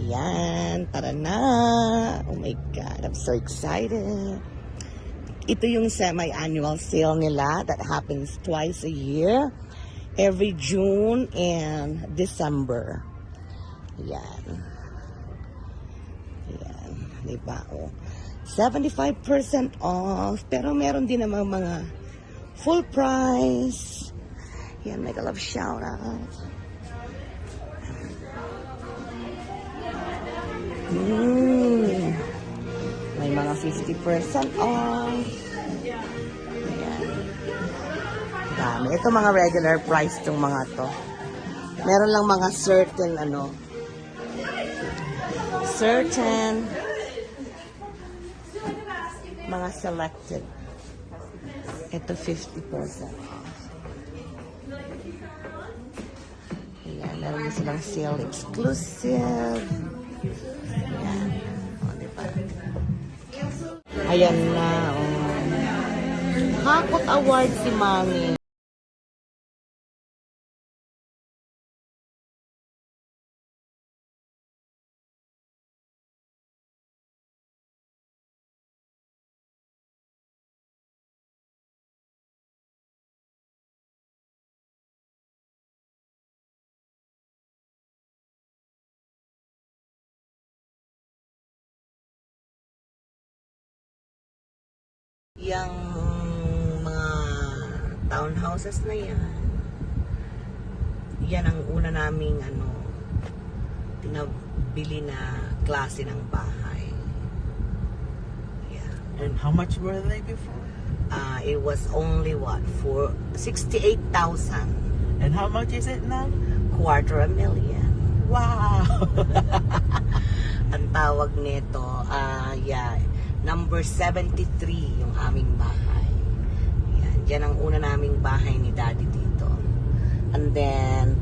Ayan, tara na. Oh my God, I'm so excited. Ito yung semi-annual sale nila that happens twice a year. Every June and December. Ayan. Ayan, diba? Oh. 75% off. Pero meron din naman mga full price. Ayan, make a love shout out. May mga 50% off. Ayan. Dami. Ito mga regular price tong mga to. Meron lang mga certain mga selected. Ito 50% off. Ayan, meron din silang sale exclusive. Ayan. O, diba? Ayan na, oh. Hakot award si Mami. Yang mga townhouses na yan ang una naming tinabili na klase ng bahay. Yeah. And how much were they before? It was only for 68,000. And how much is it now? $250,000. Wow! Ang tawag nito, number 73 yung aming bahay. Yan, yan ang una naming bahay ni Daddy dito. And then,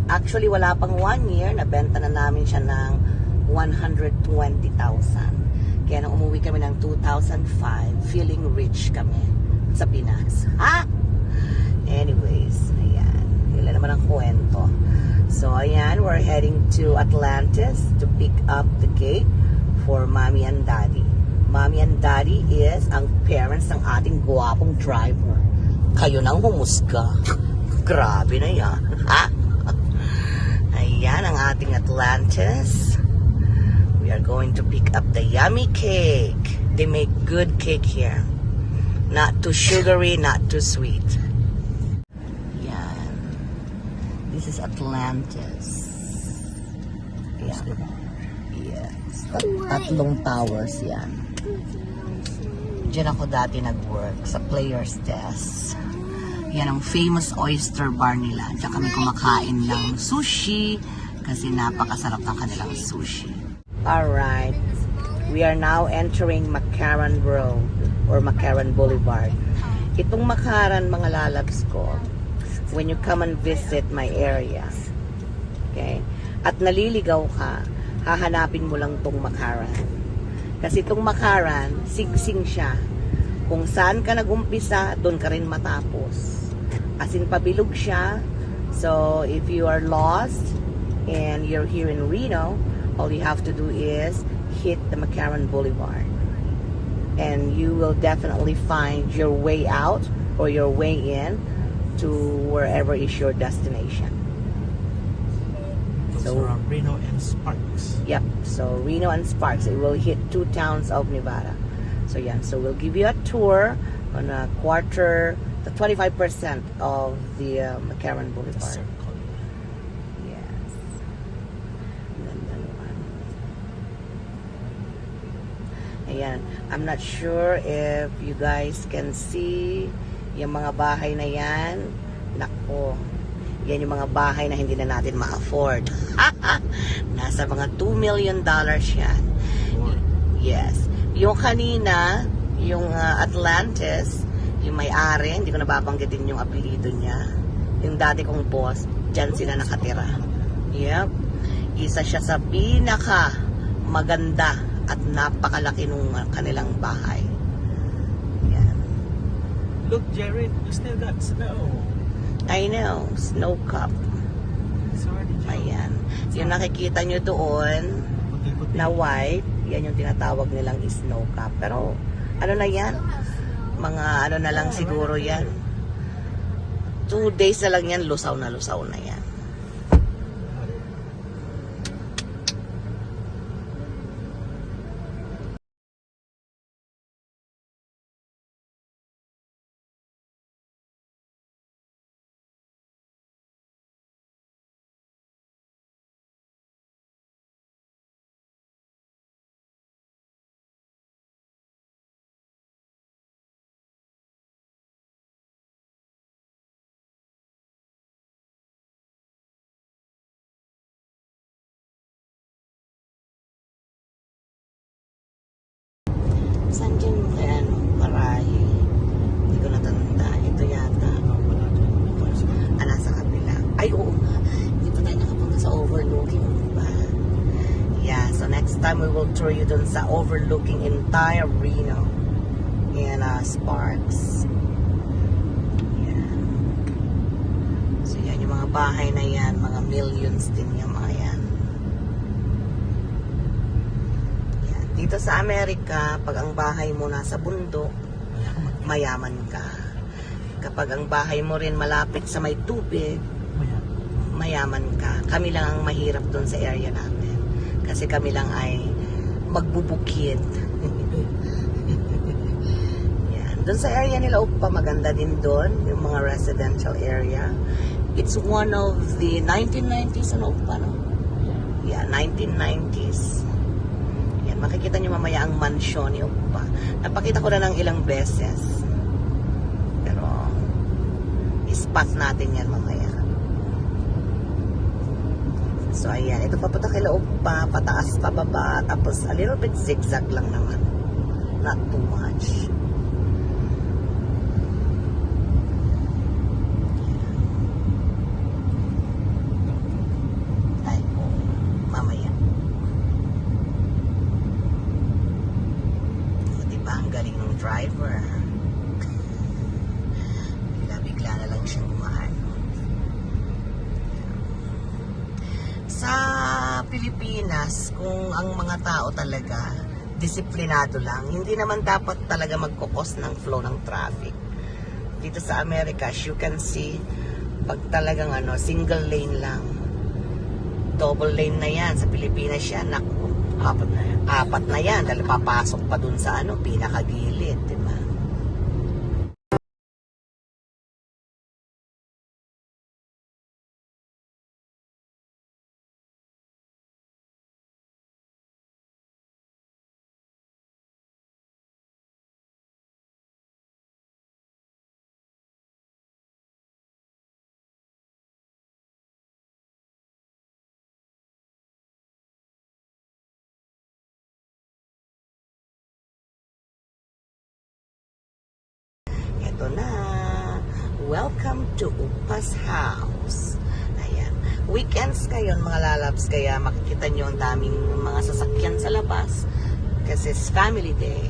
actually wala pang 1 year, nabenta na namin siya ng 120,000. Kaya nung umuwi kami ng 2005, feeling rich kami sa Pinas. Ha? Anyways, ayan. Yun naman ang kwento. So, ayan, we're heading to Atlantis to pick up the cake for Mommy and Daddy. Mommy and Daddy is ang parents ng ating guwapong driver. Kayo nang humusga. Grabe na yan. Ha? Ayan ang ating Atlantis. We are going to pick up the yummy cake. They make good cake here. Not too sugary, not too sweet. Yan. This is Atlantis. Yan. Yes. Tatlong towers yan. Diyan ako dati nag-work sa player's desk. Yan ang famous oyster bar nila. Diyan kami kumakain ng sushi kasi napakasarap ng kanilang sushi. Alright. We are now entering McCarran Road or McCarran Boulevard. Itong McCarran, mga lalabs ko, when you come and visit my area, okay, at naliligaw ka, hahanapin mo lang tong McCarran. Kasi itong McCarran, sigsing siya. Kung saan ka nagumpisa, doon ka rin matapos. As in, pabilog siya. So, if you are lost and you're here in Reno, all you have to do is hit the McCarran Boulevard. And you will definitely find your way out or your way in to wherever is your destination. So Reno and Sparks. Yep, so Reno and Sparks. It will hit 2 towns of Nevada. So yeah, so we'll give you a tour on a quarter, the 25% of the McCarran Boulevard. The circle. Yes. And then the one. Ayan, I'm not sure if you guys can see yung mga bahay na yan. Nako. Yan yung mga bahay na hindi na natin ma-afford. Nasa mga $2 million yan. Yes. Yung kanina, yung Atlantis, yung may-ari, hindi ko nababanggitin yung apelido niya. Yung dati kong boss, dyan sila nakatira. Yep. Isa siya sa pinaka maganda at napakalaki nung kanilang bahay. Yan. Look, Jared, you still got snow. I know, snow cup. Ayan. Yung nakikita nyo doon Puti-puti. na white, yan yung tinatawag nilang snow cap. Pero ano na yan? Mga ano na lang siguro yan. 2 days na lang yan, lusaw na yan. Saan dyan yan? Marahi. Hindi ko natanda. Ito yata. Nasa kabila. Ay, oo nga. Hindi pa tayo nakapunta sa overlooking. Diba? Yeah, so next time we will tour you dun sa overlooking entire Reno and Sparks. Yan. So yan, yung mga bahay na yan, mga millions din yung mga yan. Yan. Dito sa Amerika, pag ang bahay mo nasa bundok, mayaman ka. Kapag ang bahay mo rin malapit sa may tubig, mayaman ka. Kami lang ang mahirap doon sa area natin. Kasi kami lang ay magbubukid. Yan. Doon sa area nila Upa, maganda din doon. Yung mga residential area. It's one of the 1990s ano Upa, no? Yeah, 1990s. Yan, makikita nyo mamaya ang mansyon ni Upa. Napakita ko na ng ilang beses. Pero, spot natin yan mamaya. So, ayan. Ito papunta kay Loob pa. Pataas, pababa. Tapos, a little bit zigzag lang naman. Not too much. Ay, oh, mamaya. O, diba? Ang galing ng driver. Bigla na lang siyang umaano. Sa Pilipinas, kung ang mga tao talaga disiplinado lang, hindi naman dapat talaga magkukos ng flow ng traffic. Dito sa Amerika, as you can see, pag talagang single lane lang, double lane na yan. Sa Pilipinas yan, naku, apat na yan, dahil papasok pa dun sa pinakagilid, diba? Ito na. Welcome to Upa's house. Ayan. Weekends ngayon mga lalabs, kaya makikita nyo ang daming mga sasakyan sa labas. Kasi it's family day.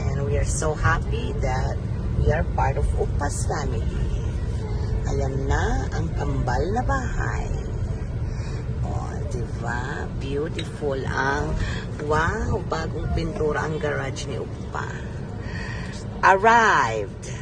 And we are so happy that we are part of Upa's family. Ayan na ang kambal na bahay. Oh, diba? Beautiful ang, wow, bagong pintura ang garage ni Upa. Arrived.